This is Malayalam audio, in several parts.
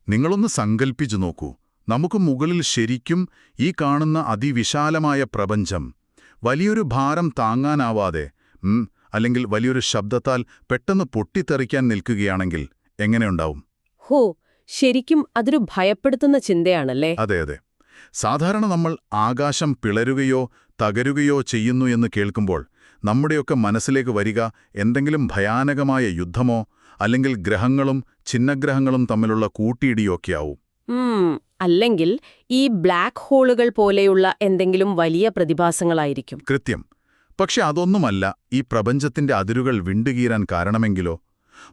നിങ്ങളൊന്ന് സങ്കൽപ്പിച്ചു നോക്കൂ. നമുക്ക് മുകളിൽ ശരിക്കും ഈ കാണുന്ന അതിവിശാലമായ പ്രപഞ്ചം വലിയൊരു ഭാരം താങ്ങാനാവാതെ അല്ലെങ്കിൽ വലിയൊരു ശബ്ദത്താൽ പെട്ടെന്ന് പൊട്ടിത്തെറിക്കാൻ നിൽക്കുകയാണെങ്കിൽ എങ്ങനെയുണ്ടാവും? ഹോ, ശരിക്കും അതൊരു ഭയപ്പെടുത്തുന്ന ചിന്തയാണല്ലേ? അതെ അതെ. സാധാരണ നമ്മൾ ആകാശം പിളരുകയോ തകരുകയോ ചെയ്യുന്നു എന്ന് കേൾക്കുമ്പോൾ നമ്മുടെയൊക്കെ മനസ്സിലേക്ക് വരിക എന്തെങ്കിലും ഭയാനകമായ യുദ്ധമോ അല്ലെങ്കിൽ ഗ്രഹങ്ങളും ഛിന്നഗ്രഹങ്ങളും തമ്മിലുള്ള കൂട്ടിയിടിയൊക്കെയാവും. അല്ലെങ്കിൽ ഈ ബ്ലാക്ക് ഹോളുകൾ പോലെയുള്ള എന്തെങ്കിലും വലിയ പ്രതിഭാസങ്ങളായിരിക്കും. കൃത്യം. പക്ഷെ അതൊന്നുമല്ല ഈ പ്രപഞ്ചത്തിന്റെ അതിരുകൾ വിണ്ടുകീറാൻ കാരണമെങ്കിലോ?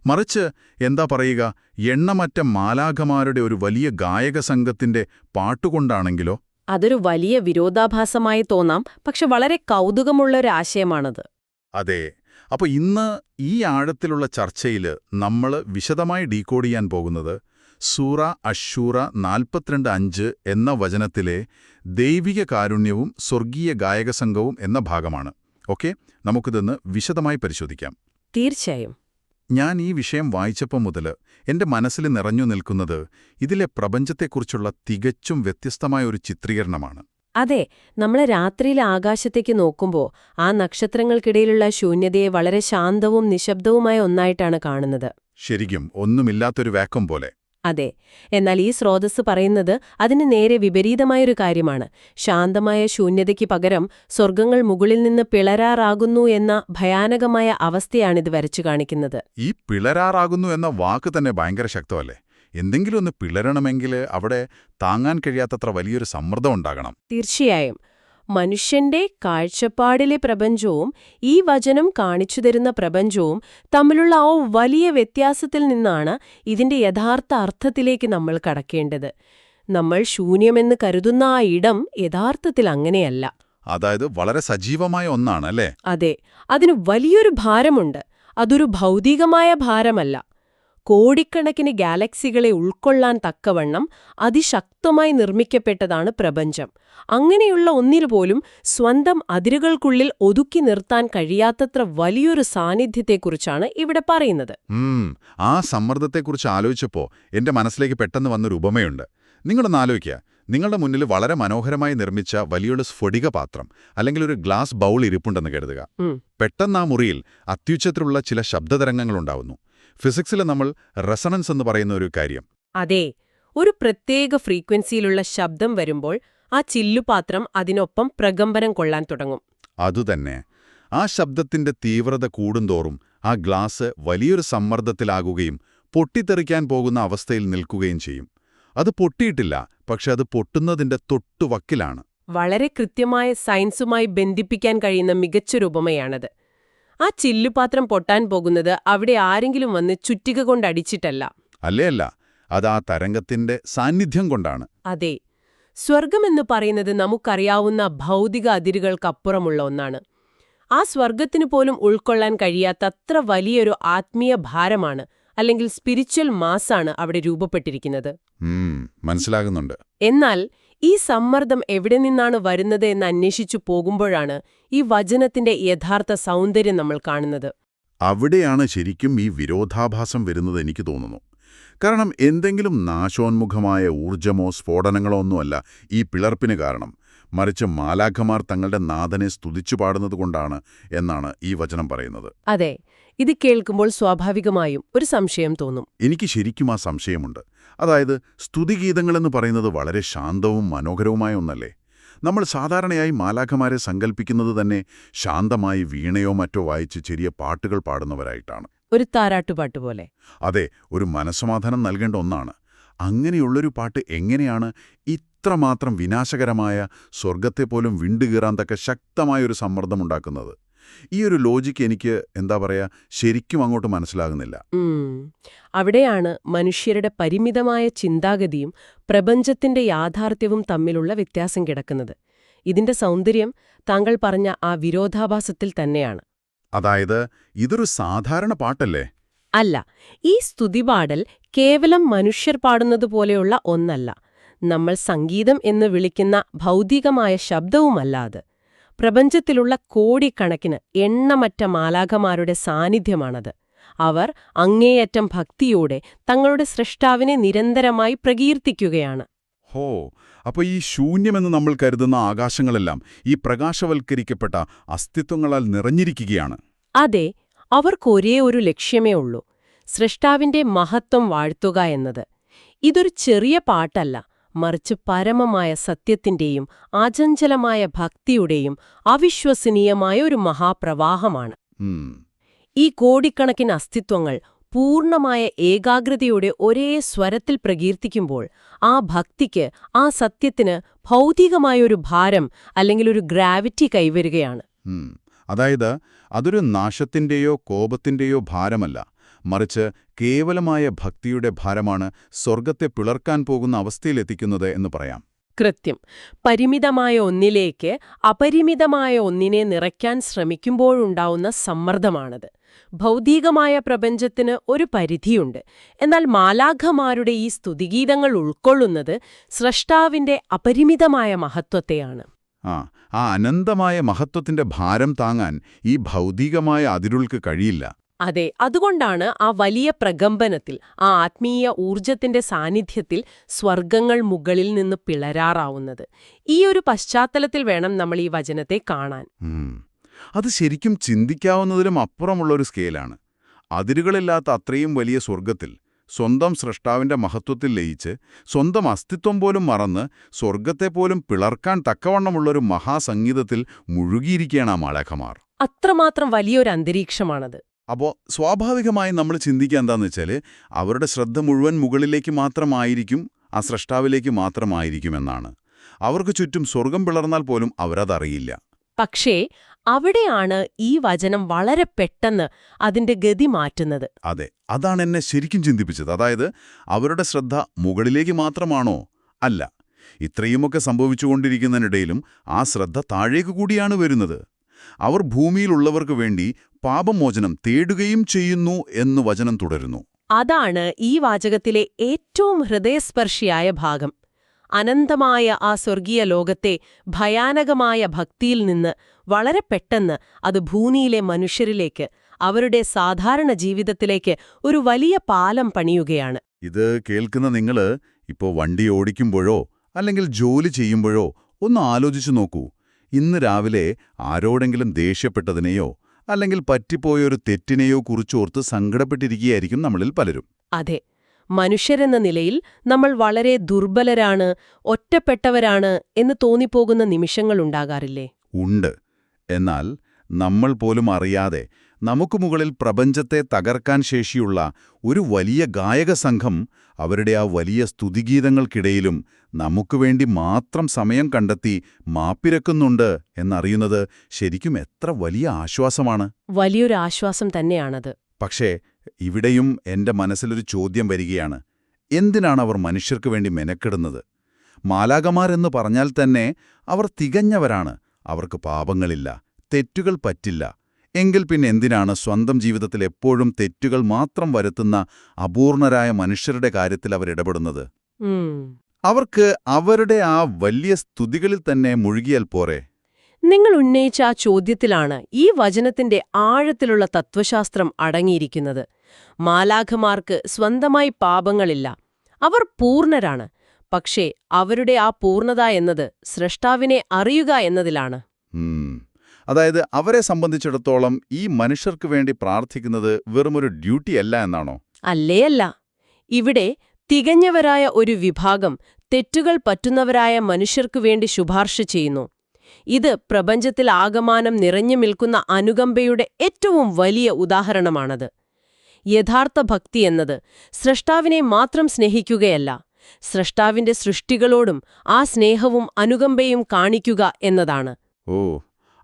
മറിച്ച് എന്താ പറയുക, എണ്ണമറ്റ മാലാഖമാരുടെ ഒരു വലിയ ഗായക സംഘത്തിന്റെ പാട്ടുകൊണ്ടാണെങ്കിലോ? അതൊരു വലിയ വിരോധാഭാസമായി തോന്നാം, പക്ഷെ വളരെ കൗതുകമുള്ളൊരാശയമാണത്. അതെ. അപ്പോൾ ഇന്ന് ഈ ആഴത്തിലുള്ള ചർച്ചയിൽ നമ്മൾ വിശദമായി ഡീകോഡ് ചെയ്യാൻ പോകുന്നത് സൂറ അശ്ശൂറ 42:5 എന്ന വചനത്തിലെ ദൈവിക കാരുണ്യവും സ്വർഗീയ ഗായകസംഘവും എന്ന ഭാഗമാണ്. ഓക്കെ, നമുക്കിതൊന്ന് വിശദമായി പരിശോധിക്കാം. തീർച്ചയായും. ഞാൻ ഈ വിഷയം വായിച്ചപ്പോൾ മുതൽ എൻ്റെ മനസ്സിൽ നിറഞ്ഞു നിൽക്കുന്നത് ഇതിലെ പ്രപഞ്ചത്തെക്കുറിച്ചുള്ള തികച്ചും വ്യത്യസ്തമായ ഒരു ചിത്രീകരണമാണ്. അതെ, നമ്മൾ രാത്രിയിലെ ആകാശത്തേക്ക് നോക്കുമ്പോൾ ആ നക്ഷത്രങ്ങൾക്കിടയിലുള്ള ശൂന്യതയെ വളരെ ശാന്തവും നിശബ്ദവുമായ ഒന്നായിട്ടാണ് കാണുന്നത്. ശരിക്കും ഒന്നുമില്ലാത്തൊരു വാക്വം പോലെ. അതെ. എന്നാൽ ഈ സ്രോതസ്സ് പറയുന്നത് അതിന് നേരെ വിപരീതമായൊരു കാര്യമാണ്. ശാന്തമായ ശൂന്യതയ്ക്ക് പകരം സ്വർഗ്ഗങ്ങൾ മുകളിൽ നിന്ന് പിളരാറാകുന്നു എന്ന ഭയാനകമായ അവസ്ഥയാണിത് വരച്ചു കാണിക്കുന്നത്. ഈ പിളരാറാകുന്നു എന്ന വാക്ക് തന്നെ ഭയങ്കര ശക്തമല്ലേ? എന്തെങ്കിലും ഒന്ന് പിളരണമെങ്കിൽ അവിടെ താങ്ങാൻ കഴിയാത്തത്ര വലിയൊരു സമ്മർദ്ദം ഉണ്ടാകണം. തീർച്ചയായും. മനുഷ്യന്റെ കാഴ്ചപ്പാടിലെ പ്രപഞ്ചവും ഈ വചനം കാണിച്ചു തരുന്ന പ്രപഞ്ചവും തമ്മിലുള്ള ആ വലിയ വ്യത്യാസത്തിൽ നിന്നാണ് ഇതിന്റെ യഥാർത്ഥ അർത്ഥത്തിലേക്ക് നമ്മൾ കടക്കേണ്ടത്. നമ്മൾ ശൂന്യമെന്ന് കരുതുന്ന ആ ഇടം യഥാർത്ഥത്തിൽ അങ്ങനെയല്ല. അതായത് വളരെ സജീവമായ ഒന്നാണ് അല്ലേ? അതെ, അതിന് വലിയൊരു ഭാരമുണ്ട്. അതൊരു ഭൗതികമായ ഭാരമല്ല. കോടിക്കണക്കിന് ഗാലക്സികളെ ഉൾക്കൊള്ളാൻ തക്കവണ്ണം അതിശക്തമായി നിർമ്മിക്കപ്പെട്ടതാണ് പ്രപഞ്ചം. അങ്ങനെയുള്ള ഒന്നിനുപോലും സ്വന്തം അതിരുകൾക്കുള്ളിൽ ഒതുക്കി നിർത്താൻ കഴിയാത്തത്ര വലിയൊരു സാന്നിധ്യത്തെക്കുറിച്ചാണ് ഇവിടെ പറയുന്നത്. ആ സമ്മർദ്ദത്തെക്കുറിച്ച് ആലോചിച്ചപ്പോൾ എന്റെ മനസ്സിലേക്ക് പെട്ടെന്ന് വന്നൊരു ഉപമയുണ്ട്. നിങ്ങളൊന്ന് ആലോചിക്കുക. നിങ്ങളുടെ മുന്നിൽ വളരെ മനോഹരമായി നിർമ്മിച്ച വലിയൊരു സ്ഫടിക പാത്രം അല്ലെങ്കിൽ ഒരു ഗ്ലാസ് ബൗൾ ഇരിപ്പുണ്ടെന്ന് കരുതുക. പെട്ടെന്ന് ആ മുറിയിൽ അത്യുച്ചത്തിലുള്ള ചില ശബ്ദതരംഗങ്ങളുണ്ടാവുന്നു. ഫിസിക്സിൽ നമ്മൾ റെസണൻസ് എന്ന് പറയുന്ന ഒരു കാര്യം. അതെ, ഒരു പ്രത്യേക ഫ്രീക്വൻസിയിലുള്ള ശബ്ദം വരുമ്പോൾ ആ ചില്ലുപാത്രം അതിനൊപ്പം പ്രകമ്പനം കൊള്ളാൻ തുടങ്ങും. അതുതന്നെ. ആ ശബ്ദത്തിന്റെ തീവ്രത കൂടുന്തോറും ആ ഗ്ലാസ് വലിയൊരു സമ്മർദ്ദത്തിലാകുകയും പൊട്ടിത്തെറിക്കാൻ പോകുന്ന അവസ്ഥയിൽ നിൽക്കുകയും ചെയ്യും. അത് പൊട്ടിയിട്ടില്ല, പക്ഷെ അത് പൊട്ടുന്നതിന്റെ തൊട്ടുവക്കിലാണ്. വളരെ കൃത്യമായ സയൻസുമായി ബന്ധിപ്പിക്കാൻ കഴിയുന്ന മികച്ചൊരു ഉപമയാണത്. ആ ചില്ലുപാത്രം പൊട്ടാൻ പോകുന്നത് അവിടെ ആരെങ്കിലും വന്ന് ചുറ്റിക കൊണ്ടടിച്ചിട്ടല്ല. അല്ല, അത് ആ തരംഗത്തിന്റെ സാന്നിധ്യം കൊണ്ടാണ്. അതെ. സ്വർഗമെന്ന് പറയുന്നത് നമുക്കറിയാവുന്ന ഭൗതിക അതിരുകൾക്കപ്പുറമുള്ള ഒന്നാണ്. ആ സ്വർഗത്തിനു പോലും ഉൾക്കൊള്ളാൻ കഴിയാത്തത്ര വലിയൊരു ആത്മീയ ഭാരമാണ്, അല്ലെങ്കിൽ സ്പിരിച്വൽ മാസാണ് അവിടെ രൂപപ്പെട്ടിരിക്കുന്നത്. മനസ്സിലാകുന്നുണ്ട്. എന്നാൽ ഈ സമ്മർദ്ദം എവിടെ നിന്നാണ് വരുന്നത് എന്ന് അന്വേഷിച്ചു പോകുമ്പോഴാണ് ഈ വചനത്തിന്റെ യഥാർത്ഥ സൗന്ദര്യം നമ്മൾ കാണുന്നത്. അവിടെയാണ് ശരിക്കും ഈ വിരോധാഭാസം വരുന്നത് എനിക്ക് തോന്നുന്നു. കാരണം എന്തെങ്കിലും നാശോന്മുഖമായ ഊർജ്ജമോ സ്ഫോടനങ്ങളോ ഒന്നുമല്ല ഈ പിളർപ്പിന് കാരണം, മറിച്ച് മാലാഖമാർ തങ്ങളുടെ നാഥനെ സ്തുതിച്ചു പാടുന്നതുകൊണ്ടാണ് എന്നാണ് ഈ വചനം പറയുന്നത്. അതെ, ഇത് കേൾക്കുമ്പോൾ സ്വാഭാവികമായും ഒരു സംശയം തോന്നും. എനിക്ക് ശരിക്കും ആ സംശയമുണ്ട്. അതായത് സ്തുതിഗീതങ്ങളെന്ന് പറയുന്നത് വളരെ ശാന്തവും മനോഹരവുമായ ഒന്നല്ലേ? നമ്മൾ സാധാരണയായി മാലാഖമാരെ സങ്കല്പിക്കുന്നത് തന്നെ ശാന്തമായി വീണയോ മറ്റോ വായിച്ച് ചെറിയ പാട്ടുകൾ പാടുന്നവരായിട്ടാണ്. ഒരു താരാട്ടുപാട്ട് പോലെ. അതെ, ഒരു മനസ്സമാധാനം നൽകേണ്ട ഒന്നാണ്. അങ്ങനെയുള്ളൊരു പാട്ട് എങ്ങനെയാണ് ഇത്രമാത്രം വിനാശകരമായ സ്വർഗത്തെപ്പോലും വിണ്ടുകീറാൻ തക്ക ശക്തമായൊരു സമ്മർദ്ദമുണ്ടാക്കുന്നത്? ഈ ഒരു ലോജിക്ക് എനിക്ക് ശരിക്കും അങ്ങോട്ട് മനസ്സിലാകുന്നില്ല. അവിടെയാണ് മനുഷ്യരുടെ പരിമിതമായ ചിന്താഗതിയും പ്രപഞ്ചത്തിന്റെ യാഥാർത്ഥ്യവും തമ്മിലുള്ള വ്യത്യാസം കിടക്കുന്നത്. ഇതിന്റെ സൗന്ദര്യം താങ്കൾ പറഞ്ഞ ആ വിരോധാഭാസത്തിൽ തന്നെയാണ്. അതായത് ഇതൊരു സാധാരണ പാട്ടല്ലേ? അല്ല, ഈ സ്തുതിപാടൽ കേവലം മനുഷ്യർ പാടുന്നതുപോലെയുള്ള ഒന്നല്ല. നമ്മൾ സംഗീതം എന്ന് വിളിക്കുന്ന ഭൗതികമായ ശബ്ദവുമല്ല അത്. പ്രപഞ്ചത്തിലുള്ള കോടിക്കണക്കിന് എണ്ണമറ്റ മാലാഖമാരുടെ സാന്നിധ്യമാണത്. അവർ അങ്ങേയറ്റം ഭക്തിയോടെ തങ്ങളുടെ സ്രഷ്ടാവിനെ നിരന്തരമായി പ്രകീർത്തിക്കുകയാണ്. ഹോ, അപ്പൊ ഈ ശൂന്യമെന്ന് നമ്മൾ കരുതുന്ന ആകാശങ്ങളെല്ലാം ഈ പ്രകാശവൽക്കരിക്കപ്പെട്ട അസ്തിത്വങ്ങളാൽ നിറഞ്ഞിരിക്കുകയാണ്. അതെ, അവർക്കൊരേ ഒരു ലക്ഷ്യമേ ഉള്ളൂ, സ്രഷ്ടാവിന്റെ മഹത്വം വാഴ്ത്തുക എന്നത്. ഇതൊരു ചെറിയ പാട്ടല്ല, മറിച്ച് പരമമായ സത്യത്തിന്റെയും അചഞ്ചലമായ ഭക്തിയുടെയും അവിശ്വസനീയമായ ഒരു മഹാപ്രവാഹമാണ്. ഈ കോടിക്കണക്കിന് അസ്തിത്വങ്ങൾ പൂർണ്ണമായ ഏകാഗ്രതയോടെ ഒരേ സ്വരത്തിൽ പ്രകീർത്തിക്കുമ്പോൾ ആ ഭക്തിക്ക്, ആ സത്യത്തിന് ഭൗതികമായൊരു ഭാരം അല്ലെങ്കിൽ ഒരു ഗ്രാവിറ്റി കൈവരുകയാണ്. അതായത് അതൊരു നാശത്തിന്റെയോ കോപത്തിന്റെയോ ഭാരമല്ല, മറിച്ച് കേവലമായ ഭക്തിയുടെ ഭാരമാണ് സ്വർഗത്തെ പിളർക്കാൻ പോകുന്ന അവസ്ഥയിലെത്തിക്കുന്നത് എന്ന് പറയാം. കൃത്യം. പരിമിതമായ ഒന്നിലേക്ക് അപരിമിതമായ ഒന്നിനെ നിറയ്ക്കാൻ ശ്രമിക്കുമ്പോഴുണ്ടാവുന്ന സമ്മർദ്ദമാണത്. ഭൗതികമായ പ്രപഞ്ചത്തിന് ഒരു പരിധിയുണ്ട്. എന്നാൽ മാലാഖമാരുടെ ഈ സ്തുതിഗീതങ്ങൾ ഉൾക്കൊള്ളുന്നത് സ്രഷ്ടാവിന്റെ അപരിമിതമായ മഹത്വത്തെയാണ്. ആ അനന്തമായ മഹത്വത്തിന്റെ ഭാരം താങ്ങാൻ ഈ ഭൗതികമായ അതിരുൾക്ക് കഴിയില്ല. അതെ, അതുകൊണ്ടാണ് ആ വലിയ പ്രകമ്പനത്തിൽ, ആ ആത്മീയ ഊർജത്തിന്റെ സാന്നിധ്യത്തിൽ സ്വർഗങ്ങൾ മുകളിൽ നിന്ന് പിളരാറാവുന്നത്. ഈ ഒരു പശ്ചാത്തലത്തിൽ വേണം നമ്മൾ ഈ വചനത്തെ കാണാൻ. അത് ശരിക്കും ചിന്തിക്കാവുന്നതിലും അപ്പുറമുള്ളൊരു സ്കെയിലാണ്. അതിരുകളില്ലാത്ത അത്രയും വലിയ സ്വർഗത്തിൽ സ്വന്തം സ്രഷ്ടാവിന്റെ മഹത്വത്തിൽ ലയിച്ച് സ്വന്തം അസ്തിത്വം പോലും മറന്ന് സ്വർഗത്തെപ്പോലും പിളർക്കാൻ തക്കവണ്ണമുള്ളൊരു മഹാസംഗീതത്തിൽ മുഴുകിയിരിക്കുകയാണ് ആ മാലാഖമാർ. അത്രമാത്രം വലിയൊരു അന്തരീക്ഷമാണത്. അപ്പോൾ സ്വാഭാവികമായി നമ്മൾ ചിന്തിക്കുക എന്താണെന്ന് വെച്ചാൽ അവരുടെ ശ്രദ്ധ മുഴുവൻ മുകളിലേക്ക് മാത്രമായിരിക്കും, ആ സ്രഷ്ടാവിലേക്ക് മാത്രമായിരിക്കുമെന്നാണ്. അവർക്ക് ചുറ്റും സ്വർഗം പിളർന്നാൽ പോലും അവരതറിയില്ല. പക്ഷേ അവിടെയാണ് ഈ വചനം വളരെ പെട്ടെന്ന് അതിന്റെ ഗതി മാറ്റുന്നത്. അതെ, അതാണ് എന്നെ ശരിക്കും ചിന്തിപ്പിച്ചത്. അതായത് അവരുടെ ശ്രദ്ധ മുകളിലേക്ക് മാത്രമാണോ? അല്ല, ഇത്രയുമൊക്കെ സംഭവിച്ചുകൊണ്ടിരിക്കുന്നതിനിടയിലും ആ ശ്രദ്ധ താഴേക്ക് കൂടിയാണ് വരുന്നത്. അവർ ഭൂമിയിലുള്ളവർക്ക് വേണ്ടി പാപമോചനം തേടുകയും ചെയ്യുന്നു എന്ന് വചനം തുടരുന്നു. അതാണ് ഈ വാചകത്തിലെ ഏറ്റവും ഹൃദയസ്പർശിയായ ഭാഗം. അനന്തമായ ആ സ്വർഗീയ ലോകത്തെ ഭയാനകമായ ഭക്തിയിൽ നിന്ന് വളരെ പെട്ടെന്ന് അത് ഭൂമിയിലെ മനുഷ്യരിലേക്ക്, അവരുടെ സാധാരണ ജീവിതത്തിലേക്ക് ഒരു വലിയ പാലം പണിയുകയാണ്. ഇത് കേൾക്കുന്ന നിങ്ങള് ഇപ്പോൾ വണ്ടി ഓടിക്കുമ്പോഴോ അല്ലെങ്കിൽ ജോലി ചെയ്യുമ്പോഴോ ഒന്ന് ആലോചിച്ചു നോക്കൂ. ഇന്ന് രാവിലെ ആരോടെങ്കിലും ദേഷ്യപ്പെട്ടതിനെയോ അല്ലെങ്കിൽ പറ്റിപ്പോയൊരു തെറ്റിനെയോ കുറിച്ചോർത്ത് സങ്കടപ്പെട്ടിരിക്കുകയായിരിക്കും നമ്മളിൽ പലരും. അതെ, മനുഷ്യരെന്ന നിലയിൽ നമ്മൾ വളരെ ദുർബലരാണ്, ഒറ്റപ്പെട്ടവരാണ് എന്ന് തോന്നിപ്പോകുന്ന നിമിഷങ്ങളുണ്ടാകാറില്ലേ? ഉണ്ട്. എന്നാൽ നമ്മൾ പോലും അറിയാതെ നമുക്ക് മുകളിൽ പ്രപഞ്ചത്തെ തകർക്കാൻ ശേഷിയുള്ള ഒരു വലിയ ഗായക സംഘം അവരുടെ ആ വലിയ സ്തുതിഗീതങ്ങൾക്കിടയിലും നമുക്കുവേണ്ടി മാത്രം സമയം കണ്ടെത്തി മാപ്പിരക്കുന്നുണ്ട് എന്നറിയുന്നത് ശരിക്കും എത്ര വലിയ ആശ്വാസമാണ്. വലിയൊരു ആശ്വാസം തന്നെയാണത്. പക്ഷേ ഇവിടെയും എന്റെ മനസ്സിലൊരു ചോദ്യം വരികയാണ്. എന്തിനാണ് അവർ മനുഷ്യർക്ക് വേണ്ടി മെനക്കെടുന്നത്? മാലാഖമാരെന്ന് പറഞ്ഞാൽ തന്നെ അവർ തികഞ്ഞവരാണ്. അവർക്ക് പാപങ്ങളില്ല, തെറ്റുകൾ പറ്റില്ല. എങ്കിൽ പിന്നെ എന്തിനാണ് സ്വന്തം ജീവിതത്തിൽ എപ്പോഴും തെറ്റുകൾ മാത്രം വരുത്തുന്ന അപൂർണരായ മനുഷ്യരുടെ കാര്യത്തിൽ അവരിടപെടുന്നത്? അവർക്ക് അവരുടെ ആ വലിയ സ്തുതികളിൽ തന്നെ മുഴുകിയാൽ പോരെ? നിങ്ങൾ ഉന്നയിച്ച ആ ചോദ്യത്തിലാണ് ഈ വചനത്തിന്റെ ആഴത്തിലുള്ള തത്വശാസ്ത്രം അടങ്ങിയിരിക്കുന്നത്. മാലാഖമാർക്ക് സ്വന്തമായി പാപങ്ങളില്ല, അവർ പൂർണ്ണരാണ്. പക്ഷേ അവരുടെ ആ പൂർണ്ണത എന്നത് സ്രഷ്ടാവിനെ അറിയുക എന്നതിലാണ്. അതായത് അവരെ സംബന്ധിച്ചിടത്തോളം ഈ മനുഷ്യർക്ക് വേണ്ടി പ്രാർത്ഥിക്കുന്നത് വെറുമൊരു ഡ്യൂട്ടിയല്ല എന്നാണോ? അല്ലേയല്ല. ഇവിടെ തികഞ്ഞവരായ ഒരു വിഭാഗം തെറ്റുകൾ പറ്റുന്നവരായ മനുഷ്യർക്കു വേണ്ടി ശുപാർശ ചെയ്യുന്നു. ഇത് പ്രപഞ്ചത്തിൽ ആകമാനം നിറഞ്ഞു നിൽക്കുന്ന അനുകമ്പയുടെ ഏറ്റവും വലിയ ഉദാഹരണമാണത്. യഥാർത്ഥ ഭക്തി എന്നത് സ്രഷ്ടാവിനെ മാത്രം സ്നേഹിക്കുകയല്ല, സ്രഷ്ടാവിന്റെ സൃഷ്ടികളോടും ആ സ്നേഹവും അനുകമ്പയും കാണിക്കുക എന്നതാണ്. ഓ,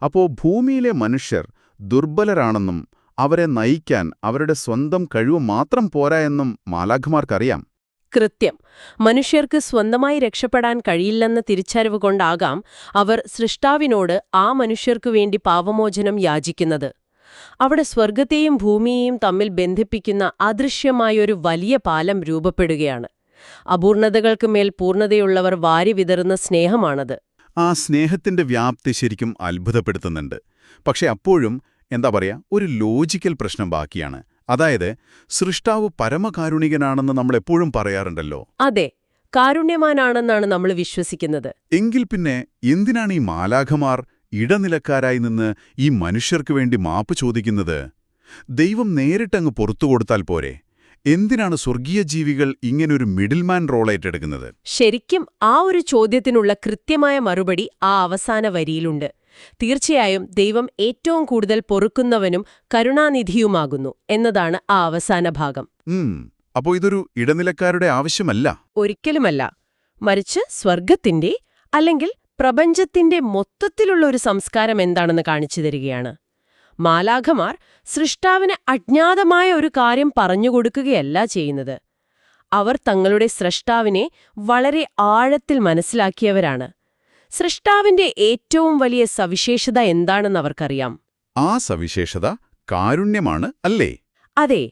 അപ്പോ ഭൂമിയിലെ മനുഷ്യർ ദുർബലരാണെന്നും അവരെ നയിക്കാൻ അവരുടെ സ്വന്തം കഴിവ് മാത്രം പോരാ എന്നും മാലാഖമാർക്കറിയാം. കൃത്യം. മനുഷ്യർക്ക് സ്വന്തമായി രക്ഷപ്പെടാൻ കഴിയില്ലെന്ന തിരിച്ചറിവ് കൊണ്ടാകാം അവർ സൃഷ്ടാവിനോട് ആ മനുഷ്യർക്കു വേണ്ടി പാപമോചനം യാചിക്കുന്നത്. അവിടെ സ്വർഗത്തെയും ഭൂമിയെയും തമ്മിൽ ബന്ധിപ്പിക്കുന്ന അദൃശ്യമായൊരു വലിയ പാലം രൂപപ്പെടുകയാണ്. അപൂർണതകൾക്ക് മേൽ പൂർണ്ണതയുള്ളവർ വാരി വിതറുന്ന സ്നേഹമാണത്. ആ സ്നേഹത്തിന്റെ വ്യാപ്തി ശരിക്കും അത്ഭുതപ്പെടുത്തുന്നുണ്ട്. പക്ഷെ അപ്പോഴും എന്താ പറയാ, ഒരു ലോജിക്കൽ പ്രശ്നം ബാക്കിയാണ്. അതായത് സൃഷ്ടാവ് പരമകാരുണികനാണെന്ന് നമ്മൾ എപ്പോഴും പറയാറുണ്ടല്ലോ. അതെ, കാരുണ്യവാനാണെന്നാണ് നമ്മൾ വിശ്വസിക്കുന്നത്. എങ്കിൽ പിന്നെ എന്തിനാണ് ഈ മാലാഖമാർ ഇടനിലക്കാരായി നിന്ന് ഈ മനുഷ്യർക്ക് വേണ്ടി മാപ്പ് ചോദിക്കുന്നത്? ദൈവം നേരിട്ടങ്ങ് പുറത്തുകൊടുത്താൽ പോരെ? എന്തിനാണ് സ്വർഗീയ ജീവികൾ ഇങ്ങനൊരു മിഡിൽമാൻ റോൾ ഏറ്റെടുക്കുന്നത്? ശരിക്കും ആ ഒരു ചോദ്യത്തിനുള്ള കൃത്യമായ മറുപടി ആ അവസാന വരിയിലുണ്ട്. തീർച്ചയായും ദൈവം ഏറ്റവും കൂടുതൽ പൊറുക്കുന്നവനും കരുണാനിധിയുമാകുന്നു എന്നതാണ് ആ അവസാന ഭാഗം. അപ്പോ ഇതൊരു ഇടനിലക്കാരുടെ ആവശ്യമല്ല. ഒരിക്കലുമല്ല. മറിച്ച് സ്വർഗത്തിന്റെ അല്ലെങ്കിൽ പ്രപഞ്ചത്തിന്റെ മൊത്തത്തിലുള്ള ഒരു സംസ്കാരം എന്താണെന്ന് കാണിച്ചു തരികയാണ്. മാലാഖമാർ സൃഷ്ടാവിന് അജ്ഞാതമായ ഒരു കാര്യം പറഞ്ഞുകൊടുക്കുകയല്ല ചെയ്യുന്നത്. അവർ തങ്ങളുടെ സ്രഷ്ടാവിനെ വളരെ ആഴത്തിൽ മനസ്സിലാക്കിയവരാണ്. സൃഷ്ടാവിന്റെ ഏറ്റവും വലിയ സവിശേഷത എന്താണെന്ന് അവർക്കറിയാം. ആ സവിശേഷത കാരുണ്യമാണ്, അല്ലേ? അതെ.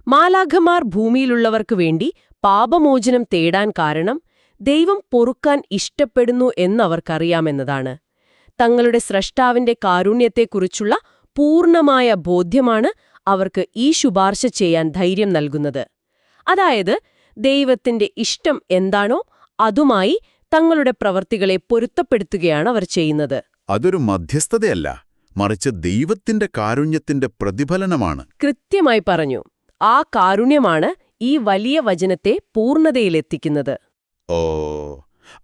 മാലാഖമാർ ഭൂമിയിലുള്ളവർക്കു വേണ്ടി പാപമോചനം തേടാൻ കാരണം ദൈവം പൊറുക്കാൻ ഇഷ്ടപ്പെടുന്നു എന്നവർക്കറിയാമെന്നതാണ്. തങ്ങളുടെ സ്രഷ്ടാവിന്റെ കാരുണ്യത്തെക്കുറിച്ചുള്ള പൂർണ്ണമായ ബോധ്യമാണ് അവർക്ക് ഈ ശുപാർശ ചെയ്യാൻ ധൈര്യം നൽകുന്നത്. അതായത് ദൈവത്തിന്റെ ഇഷ്ടം എന്താണോ അതുമായി തങ്ങളുടെ പ്രവർത്തികളെ പൊരുത്തപ്പെടുത്തുകയാണ് അവർ ചെയ്യുന്നത്. അതൊരു മധ്യസ്ഥതയല്ല, മറിച്ച് ദൈവത്തിന്റെ കാരുണ്യത്തിന്റെ പ്രതിഫലനമാണ്. കൃത്യമായി പറഞ്ഞു. ആ കാരുണ്യമാണ് ഈ വലിയ വചനത്തെ പൂർണ്ണതയിലെത്തിക്കുന്നത്. ഓ,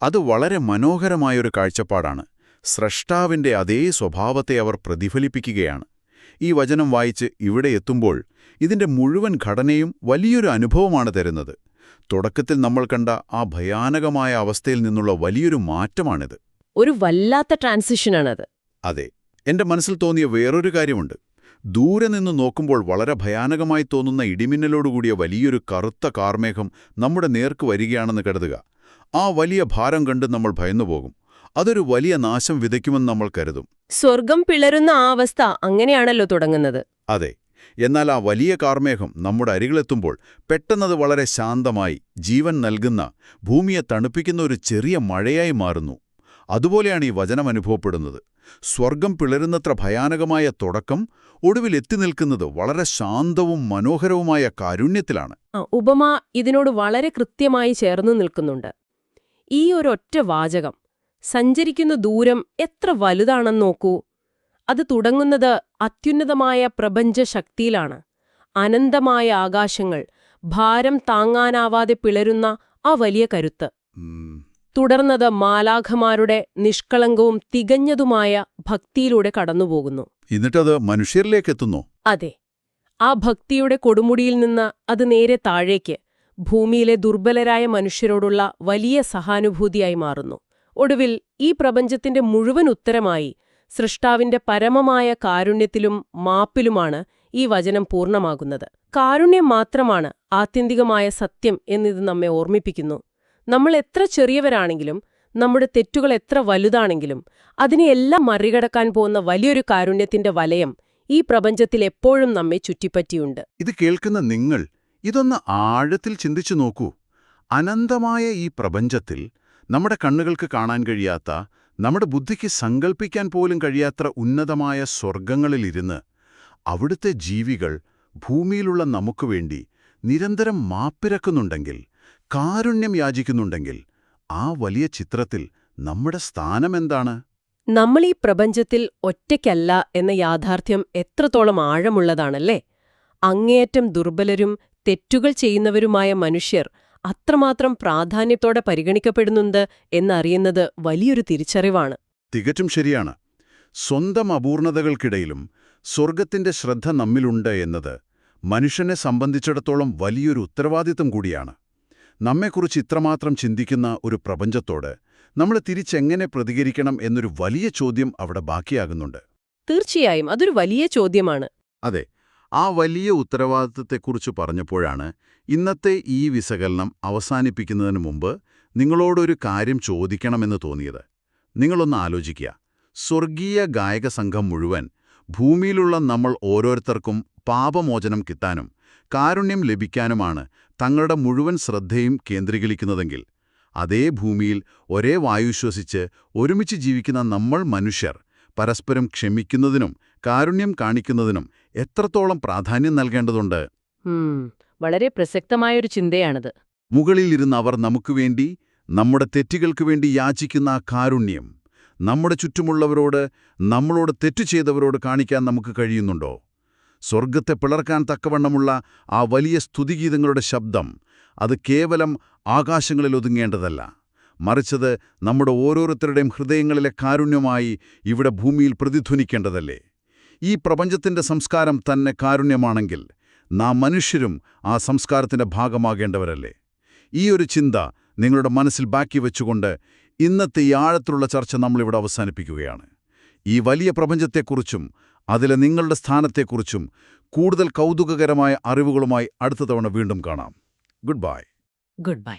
അത് വളരെ മനോഹരമായൊരു കാഴ്ചപ്പാടാണ്. സ്രഷ്ടാവിന്റെ അതേ സ്വഭാവത്തെ അവർ പ്രതിഫലിപ്പിക്കുകയാണ്. ഈ വചനം വായിച്ച് ഇവിടെ എത്തുമ്പോൾ ഇതിന്റെ മുഴുവൻ ഘടനയും വലിയൊരു അനുഭവമാണ് തരുന്നത്. തുടക്കത്തിൽ നമ്മൾ കണ്ട ആ ഭയാനകമായ അവസ്ഥയിൽ നിന്നുള്ള വലിയൊരു മാറ്റമാണിത്. ഒരു വല്ലാത്ത ട്രാൻസിഷനാണത്. അതെ. എന്റെ മനസ്സിൽ തോന്നിയ വേറൊരു കാര്യമുണ്ട്. ദൂരെ നിന്ന് നോക്കുമ്പോൾ വളരെ ഭയാനകമായി തോന്നുന്ന ഇടിമിന്നലോടുകൂടിയ വലിയൊരു കറുത്ത കാർമേഘം നമ്മുടെ നേർക്ക് വരികയാണെന്ന് കരുതുക. ആ വലിയ ഭാരം കണ്ട് നമ്മൾ ഭയന്നുപോകും. അതൊരു വലിയ നാശം വിതയ്ക്കുമെന്ന് നമ്മൾ കരുതും. സ്വർഗം പിളരുന്ന ആ അവസ്ഥ അങ്ങനെയാണല്ലോ തുടങ്ങുന്നത്. അതെ. എന്നാൽ ആ വലിയ കാർമേഘം നമ്മുടെ അരികിലെത്തുമ്പോൾ പെട്ടെന്നത് വളരെ ശാന്തമായി, ജീവൻ നൽകുന്ന, ഭൂമിയെ തണുപ്പിക്കുന്ന ഒരു ചെറിയ മഴയായി മാറുന്നു. അതുപോലെയാണ് ഈ വചനം അനുഭവപ്പെടുന്നത്. സ്വർഗം പിളരുന്നത്ര ഭയാനകമായ തുടക്കം ഒടുവിൽ എത്തി നിൽക്കുന്നത് വളരെ ശാന്തവും മനോഹരവുമായ കാരുണ്യത്തിലാണ്. ഉപമ ഇതിനോട് വളരെ കൃത്യമായി ചേർന്നു നിൽക്കുന്നുണ്ട്. ഈ ഒരൊറ്റ വാചകം, സഞ്ചരിക്കുന്ന ദൂരം എത്ര വലുതാണെന്ന് നോക്കൂ. അത് തുടങ്ങുന്നത് അത്യുന്നതമായ പ്രപഞ്ചശക്തിയിലാണ്. അനന്തമായ ആകാശങ്ങൾ, ഭാരം താങ്ങാനാവാതെ പിളരുന്ന ആ വലിയ കരുത്ത്. തുടർന്നത് മാലാഖമാരുടെ നിഷ്കളങ്കവും തികഞ്ഞതുമായ ഭക്തിയിലൂടെ കടന്നുപോകുന്നു. എന്നിട്ടത് മനുഷ്യരിലേക്കെത്തുന്നു. അതെ. ആ ഭക്തിയുടെ കൊടുമുടിയിൽ നിന്ന് അത് നേരെ താഴേക്ക്, ഭൂമിയിലെ ദുർബലരായ മനുഷ്യരോടുള്ള വലിയ സഹാനുഭൂതിയായി മാറുന്നു. ഒടുവിൽ ഈ പ്രപഞ്ചത്തിന്റെ മുഴുവൻ ഉത്തരമായി സൃഷ്ടാവിന്റെ പരമമായ കാരുണ്യത്തിലും മാപ്പിലുമാണ് ഈ വചനം പൂർണ്ണമാകുന്നത്. കാരുണ്യം മാത്രമാണ് ആത്യന്തികമായ സത്യം എന്നിത് നമ്മെ ഓർമ്മിപ്പിക്കുന്നു. നമ്മൾ എത്ര ചെറിയവരാണെങ്കിലും, നമ്മുടെ തെറ്റുകൾ എത്ര വലുതാണെങ്കിലും, അതിനെയെല്ലാം മറികടക്കാൻ പോകുന്ന വലിയൊരു കാരുണ്യത്തിന്റെ വലയം ഈ പ്രപഞ്ചത്തിൽ എപ്പോഴും നമ്മെ ചുറ്റിപ്പറ്റിയുണ്ട്. ഇത് കേൾക്കുന്ന നിങ്ങൾ ഇതൊന്ന് ആഴത്തിൽ ചിന്തിച്ചു നോക്കൂ. അനന്തമായ ഈ പ്രപഞ്ചത്തിൽ നമ്മുടെ കണ്ണുകൾക്ക് കാണാൻ കഴിയാത്ത, നമ്മുടെ ബുദ്ധിക്ക് സങ്കൽപ്പിക്കാൻ പോലും കഴിയാത്ര ഉന്നതമായ സ്വർഗങ്ങളിലിരുന്ന് അവിടുത്തെ ജീവികൾ ഭൂമിയിലുള്ള നമുക്കു വേണ്ടി നിരന്തരം മാപ്പിരക്കുന്നുണ്ടെങ്കിൽ, കാരുണ്യം യാചിക്കുന്നുണ്ടെങ്കിൽ, ആ വലിയ ചിത്രത്തിൽ നമ്മുടെ സ്ഥാനമെന്താണ്? നമ്മൾ ഈ പ്രപഞ്ചത്തിൽ ഒറ്റയ്ക്കല്ല എന്ന യാഥാർത്ഥ്യം എത്രത്തോളം ആഴമുള്ളതാണല്ലേ? അങ്ങേയറ്റം ദുർബലരും തെറ്റുകൾ ചെയ്യുന്നവരുമായ മനുഷ്യർ അത്രമാത്രം പ്രാധാന്യത്തോടെ പരിഗണിക്കപ്പെടുന്നുണ്ട് എന്നറിയുന്നത് വലിയൊരു തിരിച്ചറിവാണ്. തികച്ചും ശരിയാണ്. സ്വന്തം അപൂർണതകൾക്കിടയിലും സ്വർഗത്തിന്റെ ശ്രദ്ധ നമ്മിലുണ്ട് എന്നത് മനുഷ്യനെ സംബന്ധിച്ചിടത്തോളം വലിയൊരു ഉത്തരവാദിത്തം കൂടിയാണ്. നമ്മെക്കുറിച്ച് ഇത്രമാത്രം ചിന്തിക്കുന്ന ഒരു പ്രപഞ്ചത്തോട് നമ്മൾ തിരിച്ചെങ്ങനെ പ്രതികരിക്കണം എന്നൊരു വലിയ ചോദ്യം അവിടെ ബാക്കിയാകുന്നുണ്ട്. തീർച്ചയായും അതൊരു വലിയ ചോദ്യമാണ്. അതെ. ആ വലിയ ഉത്തരവാദിത്തത്തെക്കുറിച്ച് പറഞ്ഞപ്പോഴാണ് ഇന്നത്തെ ഈ വിശകലനം അവസാനിപ്പിക്കുന്നതിന് മുമ്പ് നിങ്ങളോടൊരു കാര്യം ചോദിക്കണമെന്ന് തോന്നിയത്. നിങ്ങളൊന്ന് ആലോചിക്കുക. സ്വർഗീയ ഗായക സംഘം മുഴുവൻ ഭൂമിയിലുള്ള നമ്മൾ ഓരോരുത്തർക്കും പാപമോചനം കിട്ടാനും കാരുണ്യം ലഭിക്കാനുമാണ് തങ്ങളുടെ മുഴുവൻ ശ്രദ്ധയും കേന്ദ്രീകരിക്കുന്നതെങ്കിൽ, അതേ ഭൂമിയിൽ ഒരേ വായു ശ്വസിച്ച് ഒരുമിച്ച് ജീവിക്കുന്ന നമ്മൾ മനുഷ്യർ പരസ്പരം ക്ഷമിക്കുന്നതിനും കാരുണ്യം കാണിക്കുന്നതിനും എത്രത്തോളം പ്രാധാന്യം നൽകേണ്ടതുണ്ട്? വളരെ പ്രസക്തമായൊരു ചിന്തയാണത്. മുകളിലിരുന്ന് അവർ നമുക്കുവേണ്ടി, നമ്മുടെ തെറ്റുകൾക്ക് വേണ്ടി യാചിക്കുന്ന ആ കാരുണ്യം നമ്മുടെ ചുറ്റുമുള്ളവരോട്, നമ്മളോട് തെറ്റു ചെയ്തവരോട് കാണിക്കാൻ നമുക്ക് കഴിയുന്നുണ്ടോ? സ്വർഗത്തെ പിളർക്കാൻ തക്കവണ്ണമുള്ള ആ വലിയ സ്തുതിഗീതങ്ങളുടെ ശബ്ദം അത് കേവലം ആകാശങ്ങളിൽ ഒതുങ്ങേണ്ടതല്ല, മറിച്ചത് നമ്മുടെ ഓരോരുത്തരുടെയും ഹൃദയങ്ങളിലെ കാരുണ്യമായി ഇവിടെ ഭൂമിയിൽ പ്രതിധ്വനിക്കേണ്ടതല്ലേ? ഈ പ്രപഞ്ചത്തിന്റെ സംസ്കാരം തന്നെ കാരുണ്യമാണെങ്കിൽ നാം മനുഷ്യരും ആ സംസ്കാരത്തിന്റെ ഭാഗമാകേണ്ടവരല്ലേ? ഈ ഒരു ചിന്ത നിങ്ങളുടെ മനസ്സിൽ ബാക്കി വെച്ചുകൊണ്ട് ഇന്നത്തെ ഈ ആഴത്തിലുള്ള ചർച്ച നമ്മളിവിടെ അവസാനിപ്പിക്കുകയാണ്. ഈ വലിയ പ്രപഞ്ചത്തെക്കുറിച്ചും അതിലെ നിങ്ങളുടെ സ്ഥാനത്തെക്കുറിച്ചും കൂടുതൽ കൗതുകകരമായ അറിവുകളുമായി അടുത്ത തവണ വീണ്ടും കാണാം. Good bye. Good bye.